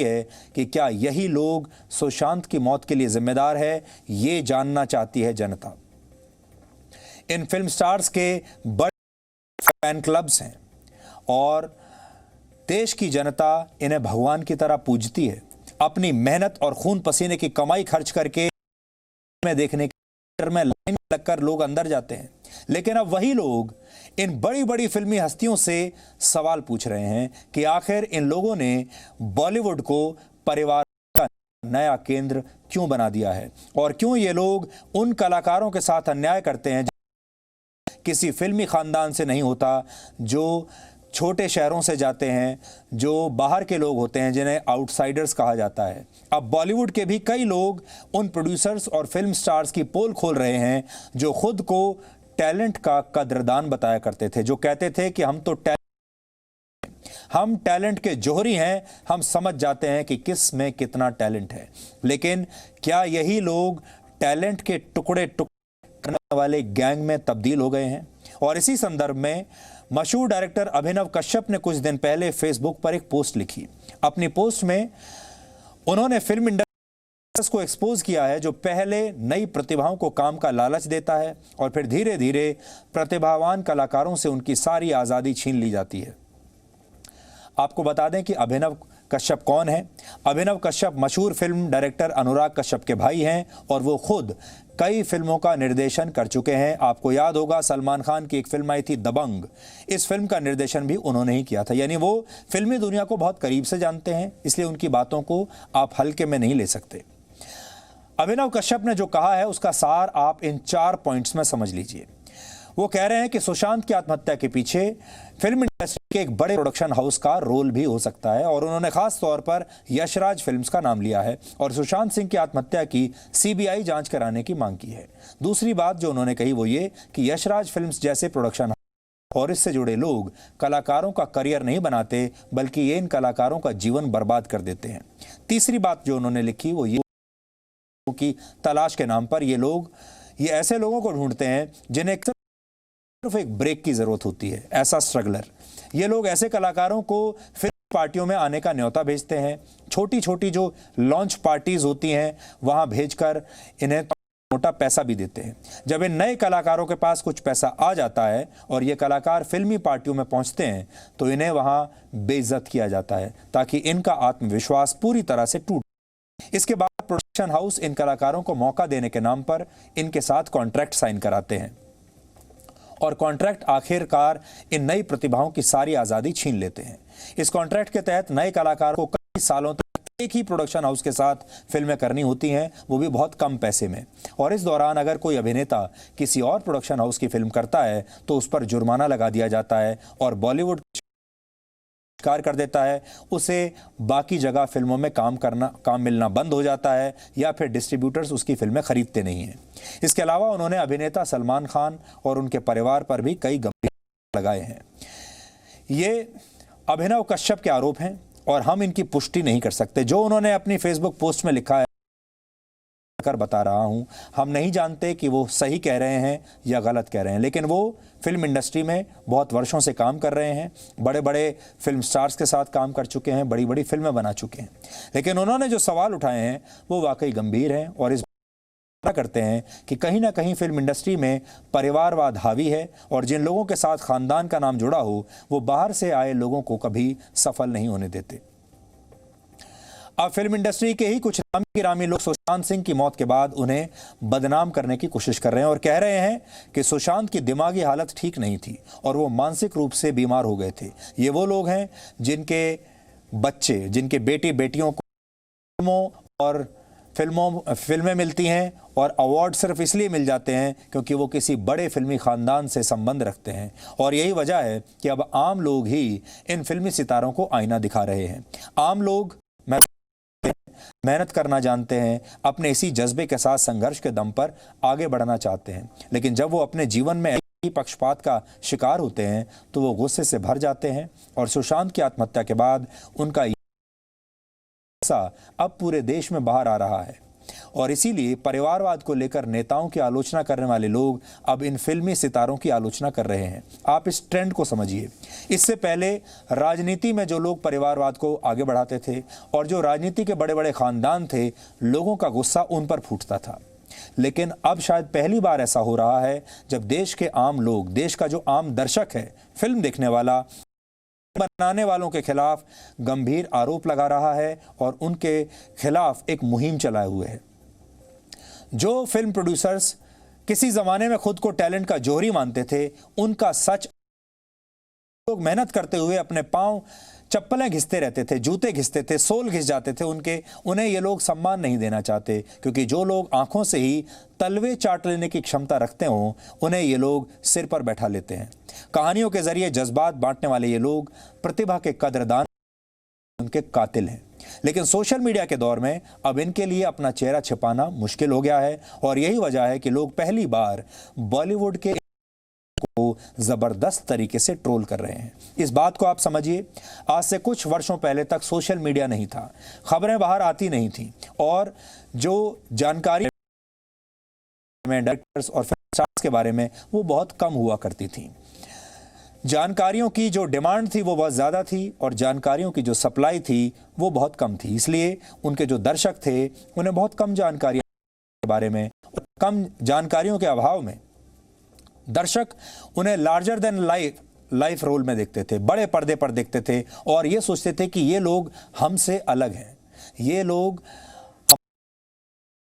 है कि क्या यही लोग सुशांत की मौत के लिए जिम्मेदार है, ये जानना चाहती है जनता। इन फिल्म स्टार्स के बड़े फैन क्लब्स हैं और देश की जनता इन्हें भगवान की तरह पूजती है। अपनी मेहनत और खून पसीने की कमाई खर्च करके में देखने में लाइन लगकर लोग अंदर जाते हैं, लेकिन अब वही लोग इन बड़ी बड़ी फिल्मी हस्तियों से सवाल पूछ रहे हैं कि आखिर इन लोगों ने बॉलीवुड को परिवार का नया केंद्र क्यों बना दिया है और क्यों ये लोग उन कलाकारों के साथ अन्याय करते हैं किसी फिल्मी खानदान से नहीं होता, जो छोटे शहरों से जाते हैं, जो बाहर के लोग होते हैं जिन्हें आउटसाइडर्स कहा जाता है। अब बॉलीवुड के भी कई लोग उन प्रोड्यूसर्स और फिल्म स्टार्स की पोल खोल रहे हैं जो खुद को टैलेंट का कद्रदान बताया करते थे, जो कहते थे कि हम टैलेंट के जोहरी हैं, हम समझ जाते हैं कि किस में कितना टैलेंट है। लेकिन क्या यही लोग टैलेंट के टुकड़े करने वाले गैंग में तब्दील हो गए हैं? और इसी संदर्भ में मशहूर डायरेक्टर अभिनव कश्यप ने कुछ दिन पहले फेसबुक पर एक पोस्ट लिखी। अपनी पोस्ट में उन्होंने फिल्म इंडस्ट्री को एक्सपोज किया है जो पहले नई प्रतिभाओं को काम का लालच देता है और फिर धीरे धीरे प्रतिभावान कलाकारों से उनकी सारी आज़ादी छीन ली जाती है। आपको बता दें कि अभिनव कश्यप कौन है। अभिनव कश्यप मशहूर फिल्म डायरेक्टर अनुराग कश्यप के भाई हैं और वो खुद कई फिल्मों का निर्देशन कर चुके हैं। आपको याद होगा सलमान खान की एक फिल्म आई थी दबंग, इस फिल्म का निर्देशन भी उन्होंने ही किया था। यानी वो फिल्मी दुनिया को बहुत करीब से जानते हैं, इसलिए उनकी बातों को आप हल्के में नहीं ले सकते। अभिनव कश्यप ने जो कहा है उसका सार आप इन 4 पॉइंट्स में समझ लीजिए। वो कह रहे हैं कि सुशांत की आत्महत्या के पीछे फिल्म इंडस्ट्री के एक बड़े प्रोडक्शन हाउस का रोल भी हो सकता है और उन्होंने खास तौर पर यशराज फिल्म्स का नाम लिया है और सुशांत सिंह की आत्महत्या की सीबीआई जांच कराने की मांग की है। दूसरी बात जो उन्होंने कही वो ये कि यशराज फिल्म्स जैसे प्रोडक्शन और इससे जुड़े लोग कलाकारों का करियर नहीं बनाते, बल्कि ये इन कलाकारों का जीवन बर्बाद कर देते हैं। तीसरी बात जो उन्होंने लिखी वो ये कि तलाश के नाम पर ये ऐसे लोगों को ढूंढते हैं जिन्हें सिर्फ एक ब्रेक की जरूरत होती है, ऐसा स्ट्रगलर। ये लोग ऐसे कलाकारों को फिल्म पार्टियों में आने का न्योता भेजते हैं, छोटी छोटी जो लॉन्च पार्टीज होती हैं वहां भेजकर इन्हें मोटा पैसा भी देते हैं। जब इन नए कलाकारों के पास कुछ पैसा आ जाता है और ये कलाकार फिल्मी पार्टियों में पहुंचते हैं तो इन्हें वहां बेइज्जत किया जाता है ताकि इनका आत्मविश्वास पूरी तरह से टूट। इसके बाद प्रोडक्शन हाउस इन कलाकारों को मौका देने के नाम पर इनके साथ कॉन्ट्रैक्ट साइन कराते हैं और कॉन्ट्रैक्ट आखिरकार इन नई प्रतिभाओं की सारी आज़ादी छीन लेते हैं। इस कॉन्ट्रैक्ट के तहत नए कलाकारों को कई सालों तक एक ही प्रोडक्शन हाउस के साथ फिल्में करनी होती हैं, वो भी बहुत कम पैसे में। और इस दौरान अगर कोई अभिनेता किसी और प्रोडक्शन हाउस की फिल्म करता है तो उस पर जुर्माना लगा दिया जाता है और बॉलीवुड कार कर देता है, उसे बाकी जगह फिल्मों में काम मिलना बंद हो जाता है या फिर डिस्ट्रीब्यूटर्स उसकी फिल्में खरीदते नहीं हैं। इसके अलावा उन्होंने अभिनेता सलमान खान और उनके परिवार पर भी कई गंभीर लगाए हैं। ये अभिनव कश्यप के आरोप हैं और हम इनकी पुष्टि नहीं कर सकते। जो उन्होंने अपनी फेसबुक पोस्ट में लिखा है कर बता रहा हूं, हम नहीं जानते कि वो सही कह रहे हैं या गलत कह रहे हैं, लेकिन वो फिल्म इंडस्ट्री में बहुत वर्षों से काम कर रहे हैं, बड़े बड़े फिल्म स्टार्स के साथ काम कर चुके हैं, बड़ी बड़ी फिल्में बना चुके हैं। लेकिन उन्होंने जो सवाल उठाए हैं वो वाकई गंभीर हैं और इस करते हैं कि कहीं ना कहीं फिल्म इंडस्ट्री में परिवारवाद हावी है और जिन लोगों के साथ खानदान का नाम जुड़ा हो वो बाहर से आए लोगों को कभी सफल नहीं होने देते। अब फिल्म इंडस्ट्री के ही कुछ नामी लोग सुशांत सिंह की मौत के बाद उन्हें बदनाम करने की कोशिश कर रहे हैं और कह रहे हैं कि सुशांत की दिमागी हालत ठीक नहीं थी और वो मानसिक रूप से बीमार हो गए थे। ये वो लोग हैं जिनके बच्चे, जिनके बेटी बेटियों को और फिल्में मिलती हैं और अवार्ड सिर्फ इसलिए मिल जाते हैं क्योंकि वो किसी बड़े फिल्मी खानदान से संबंध रखते हैं। और यही वजह है कि अब आम लोग ही इन फिल्मी सितारों को आईना दिखा रहे हैं। आम लोग मेहनत करना जानते हैं, अपने इसी जज्बे के साथ संघर्ष के दम पर आगे बढ़ना चाहते हैं, लेकिन जब वो अपने जीवन में पक्षपात का शिकार होते हैं तो वो गुस्से से भर जाते हैं और सुशांत की आत्महत्या के बाद उनका अब पूरे देश में बाहर आ रहा है और इसीलिए परिवारवाद को लेकर नेताओं की आलोचना करने वाले लोग अब इन फिल्मी सितारों की आलोचना कर रहे हैं। आप इस ट्रेंड को समझिए। इससे पहले राजनीति में जो लोग परिवारवाद को आगे बढ़ाते थे और जो राजनीति के बड़े बड़े खानदान थे, लोगों का गुस्सा उन पर फूटता था। लेकिन अब शायद पहली बार ऐसा हो रहा है जब देश के आम लोग, देश का जो आम दर्शक है, फिल्म देखने वाला, बनाने वालों के खिलाफ गंभीर आरोप लगा रहा है और उनके खिलाफ एक मुहिम चलाए हुए है। जो फिल्म प्रोड्यूसर्स किसी जमाने में खुद को टैलेंट का जौहरी मानते थे, उनका सच लोग मेहनत करते हुए अपने पांव चप्पलें घिसते रहते थे, जूते घिसते थे, सोल घिस जाते थे उन्हें ये लोग सम्मान नहीं देना चाहते, क्योंकि जो लोग आंखों से ही तलवे चाट लेने की क्षमता रखते हों, उन्हें ये लोग सिर पर बैठा लेते हैं। कहानियों के जरिए जज्बात बांटने वाले ये लोग प्रतिभा के कदरदान, उनके कातिल हैं। लेकिन सोशल मीडिया के दौर में अब इनके लिए अपना चेहरा छिपाना मुश्किल हो गया है और यही वजह है कि लोग पहली बार बॉलीवुड के को जबरदस्त तरीके से ट्रोल कर रहे हैं। इस बात को आप समझिए, आज से कुछ वर्षों पहले तक सोशल मीडिया नहीं था, खबरें बाहर आती नहीं थी और जो जानकारी में डायरेक्टर्स और फिल्म स्टार्स के बारे में वो बहुत कम हुआ करती थी। जानकारियों की जो डिमांड थी वो बहुत ज़्यादा थी और जानकारियों की जो सप्लाई थी वो बहुत कम थी। इसलिए उनके जो दर्शक थे उन्हें बहुत कम जानकारी के बारे में, और कम जानकारियों के अभाव में दर्शक उन्हें लार्जर देन लाइफ रोल में देखते थे, बड़े पर्दे पर देखते थे और ये सोचते थे कि ये लोग हमसे अलग हैं, ये लोग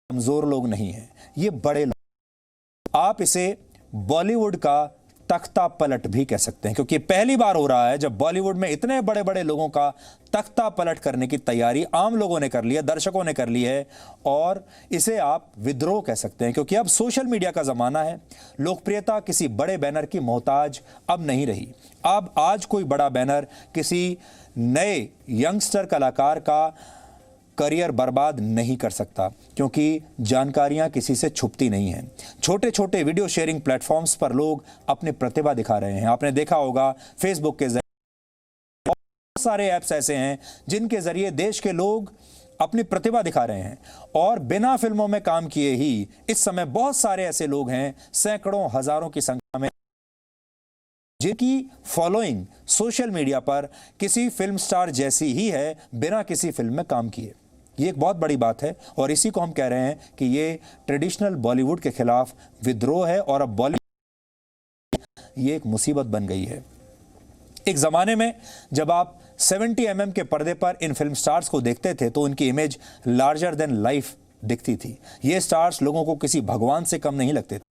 कमजोर लोग नहीं हैं, ये बड़े लोग। आप इसे बॉलीवुड का तख्ता पलट भी कह सकते हैं, क्योंकि पहली बार हो रहा है जब बॉलीवुड में इतने बड़े बड़े लोगों का तख्ता पलट करने की तैयारी आम लोगों ने कर ली है, दर्शकों ने कर ली है। और इसे आप विद्रोह कह सकते हैं, क्योंकि अब सोशल मीडिया का जमाना है। लोकप्रियता किसी बड़े बैनर की मोहताज अब नहीं रही। अब आज कोई बड़ा बैनर किसी नए यंगस्टर कलाकार का करियर बर्बाद नहीं कर सकता, क्योंकि जानकारियां किसी से छुपती नहीं हैं। छोटे छोटे वीडियो शेयरिंग प्लेटफॉर्म्स पर लोग अपनी प्रतिभा दिखा रहे हैं। आपने देखा होगा फेसबुक के जरिए बहुत सारे ऐप्स ऐसे हैं जिनके जरिए देश के लोग अपनी प्रतिभा दिखा रहे हैं और बिना फिल्मों में काम किए ही इस समय बहुत सारे ऐसे लोग हैं, सैकड़ों हजारों की संख्या में, जिनकी फॉलोइंग सोशल मीडिया पर किसी फिल्म स्टार जैसी ही है बिना किसी फिल्म में काम किए। ये एक बहुत बड़ी बात है और इसी को हम कह रहे हैं कि ये ट्रेडिशनल बॉलीवुड के खिलाफ विद्रोह है और अब बॉलीवुड ये एक मुसीबत बन गई है। एक जमाने में जब आप 70 mm के पर्दे पर इन फिल्म स्टार्स को देखते थे तो उनकी इमेज लार्जर देन लाइफ दिखती थी। ये स्टार्स लोगों को किसी भगवान से कम नहीं लगते थे।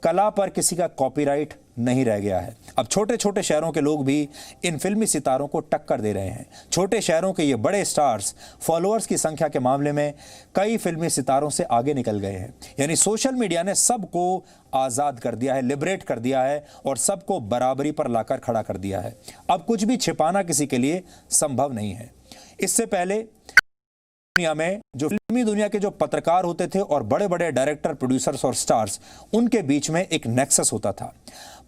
कला पर किसी का कॉपीराइट नहीं रह गया है। अब छोटे छोटे शहरों के लोग भी इन फिल्मी सितारों को टक्कर दे रहे हैं। छोटे शहरों के ये बड़े स्टार्स फॉलोअर्स की संख्या के मामले में कई फिल्मी सितारों से आगे निकल गए हैं। यानी सोशल मीडिया ने सबको आज़ाद कर दिया है, लिबरेट कर दिया है और सबको बराबरी पर लाकर खड़ा कर दिया है। अब कुछ भी छिपाना किसी के लिए संभव नहीं है। इससे पहले दुनिया में जो फिल्मी दुनिया के जो पत्रकार होते थे और बड़े बड़े डायरेक्टर, प्रोड्यूसर्स और स्टार्स, उनके बीच में एक नेक्सस होता था।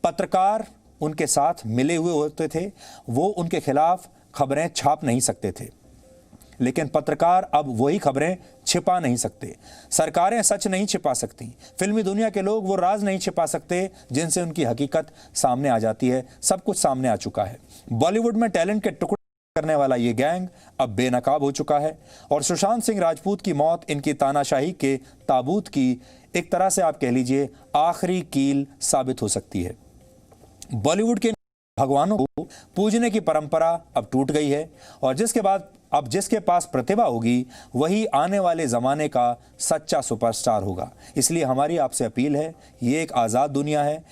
पत्रकार उनके साथ मिले हुए होते थे, वो उनके खिलाफ खबरें छाप नहीं सकते थे, लेकिन पत्रकार अब वही खबरें छिपा नहीं सकते। सरकारें सच नहीं छिपा सकती, फिल्मी दुनिया के लोग वो राज नहीं छिपा सकते जिनसे उनकी हकीकत सामने आ जाती है। सब कुछ सामने आ चुका है। बॉलीवुड में टैलेंट के टुकड़े करने वाला ये गैंग अब बेनकाब हो चुका है और सुशांत सिंह राजपूत की मौत इनकी तानाशाही के ताबूत की एक तरह से आप कह लीजिए आखिरी कील साबित हो सकती है। बॉलीवुड के भगवानों को पूजने की परंपरा अब टूट गई है और जिसके पास प्रतिभा होगी वही आने वाले ज़माने का सच्चा सुपरस्टार होगा। इसलिए हमारी आपसे अपील है, ये एक आज़ाद दुनिया है।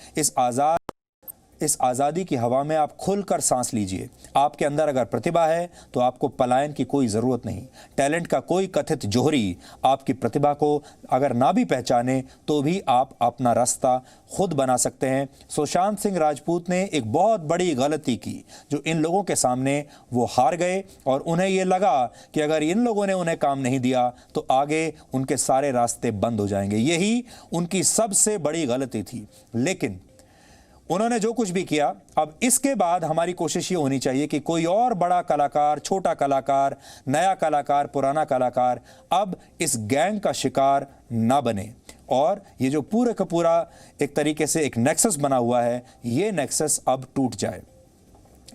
इस आज़ादी की हवा में आप खुलकर सांस लीजिए। आपके अंदर अगर प्रतिभा है तो आपको पलायन की कोई ज़रूरत नहीं। टैलेंट का कोई कथित जोहरी आपकी प्रतिभा को अगर ना भी पहचाने तो भी आप अपना रास्ता खुद बना सकते हैं। सुशांत सिंह राजपूत ने एक बहुत बड़ी गलती की जो इन लोगों के सामने वो हार गए और उन्हें ये लगा कि अगर इन लोगों ने उन्हें काम नहीं दिया तो आगे उनके सारे रास्ते बंद हो जाएंगे। यही उनकी सबसे बड़ी गलती थी। लेकिन उन्होंने जो कुछ भी किया, अब इसके बाद हमारी कोशिश ये होनी चाहिए कि कोई और बड़ा कलाकार, छोटा कलाकार, नया कलाकार, पुराना कलाकार अब इस गैंग का शिकार ना बने और ये जो पूरे का पूरा एक तरीके से एक नेक्सस बना हुआ है, ये नेक्सस अब टूट जाए।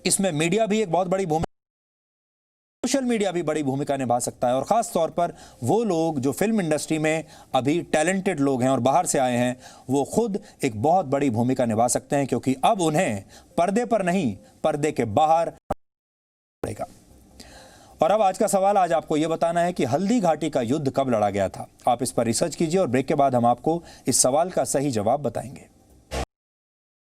इसमें मीडिया भी एक बहुत बड़ी भूमिका, सोशल मीडिया भी बड़ी भूमिका निभा सकता है और ख़ास तौर पर वो लोग जो फिल्म इंडस्ट्री में अभी टैलेंटेड लोग हैं और बाहर से आए हैं, वो खुद एक बहुत बड़ी भूमिका निभा सकते हैं, क्योंकि अब उन्हें पर्दे पर नहीं, पर्दे के बाहर पड़ेगा। और अब आज का सवाल, आज आपको यह बताना है कि हल्दी घाटी का युद्ध कब लड़ा गया था। आप इस पर रिसर्च कीजिए और ब्रेक के बाद हम आपको इस सवाल का सही जवाब बताएंगे।